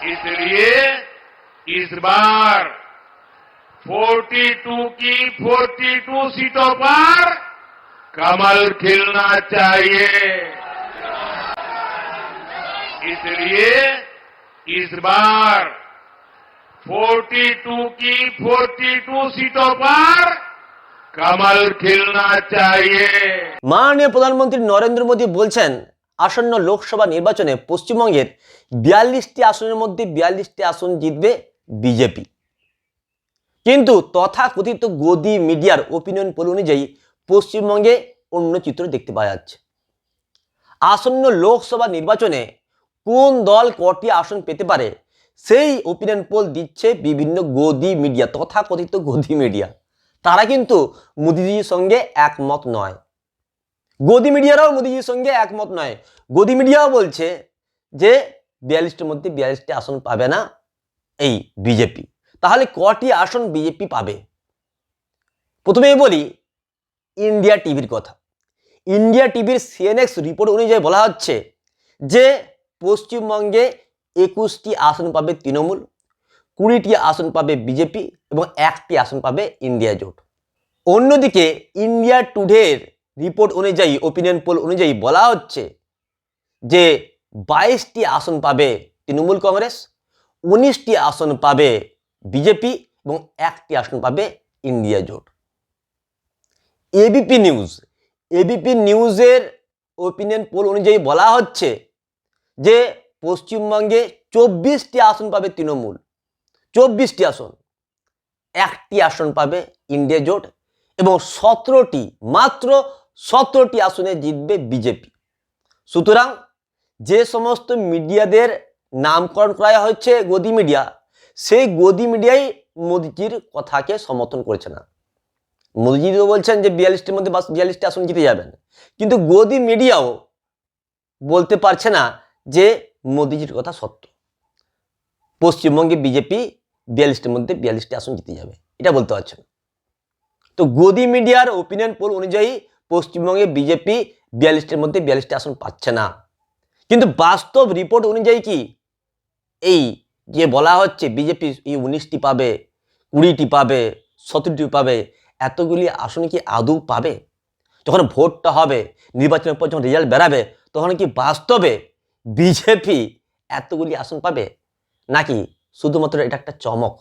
इसलिए इस बार 42 की 42 सीटों पर कमल खिलना चाहिए। इसलिए इस बार 42 की 42 सीटों पर कमल खिलना चाहिए। মাননীয় প্রধানমন্ত্রী নরেন্দ্র মোদী বলছেন আসন্ন লোকসভা নির্বাচনে পশ্চিমবঙ্গের 42টি আসনের মধ্যে 42টি আসন জিতবে বিজেপি। কিন্তু তথাকথিত গদি মিডিয়ার ওপিনিয়ন পোল অনুযায়ী পশ্চিমবঙ্গে অন্য চিত্র দেখতে পাওয়া যাচ্ছে। আসন্ন লোকসভা নির্বাচনে কোন দল কটি আসন পেতে পারে সেই ওপিনিয়ন পোল দিচ্ছে বিভিন্ন গদি মিডিয়া, তথাকথিত গদি মিডিয়া। তারা কিন্তু মোদিজির সঙ্গে একমত নয়। গদি মিডিয়ারাও মোদিজির সঙ্গে একমত নয়। গদি মিডিয়াও বলছে যে 42টির মধ্যে 42টি আসন পাবে না এই বিজেপি। তাহলে কটি আসন বিজেপি পাবে? প্রথমেই বলি ইন্ডিয়া টিভির কথা। ইন্ডিয়া টিভির সিএনএক্স রিপোর্ট অনুযায়ী বলা হচ্ছে যে পশ্চিমবঙ্গে 21টি আসন পাবে তৃণমূল, 20টি আসন পাবে বিজেপি এবং 1টি আসন পাবে ইন্ডিয়া জোট। অন্যদিকে ইন্ডিয়া টুডের রিপোর্ট অনুযায়ী, ওপিনিয়ন পোল অনুযায়ী বলা হচ্ছে যে 22টি আসন পাবে তৃণমূল কংগ্রেস, 19টি আসন পাবে বিজেপি এবং 1টি আসন পাবে ইন্ডিয়া জোট। এবিপি নিউজের ওপিনিয়ন পোল অনুযায়ী বলা হচ্ছে যে পশ্চিমবঙ্গে 24টি আসন পাবে তৃণমূল, 24টি আসন, 1টি আসন পাবে ইন্ডিয়া জোট এবং 17টি, মাত্র 17টি আসনে জিতবে বিজেপি। সুতরাং যে সমস্ত মিডিয়াদের নামকরণ করা হচ্ছে গদি মিডিয়া, সেই গদি মিডিয়াই মোদিজির কথাকে সমর্থন করছে না। মোদিজি তো বলছেন যে 42টির মধ্যে 42টি আসন জিতে যাবেন, কিন্তু গদি মিডিয়াও বলতে পারছে না যে মোদিজির কথা সত্য। পশ্চিমবঙ্গে বিজেপি 42টির মধ্যে 42টি আসন জিতে যাবে, এটা বলতে পারছে না। তো গদি মিডিয়ার ওপিনিয়ন পোল অনুযায়ী পশ্চিমবঙ্গে বিজেপি 42টির মধ্যে 42টি আসন পাচ্ছে না। কিন্তু বাস্তব রিপোর্ট অনুযায়ী কি এই যে বলা হচ্ছে বিজেপি এই 19টি পাবে, 20টি পাবে, 17টি পাবে, এতগুলি আসন কি আদৌ পাবে? যখন ভোটটা হবে, নির্বাচনের পর যখন রেজাল্ট বেরাবে, তখন কি বাস্তবে বিজেপি এতগুলি আসন পাবে, নাকি শুধুমাত্র এটা একটা চমক?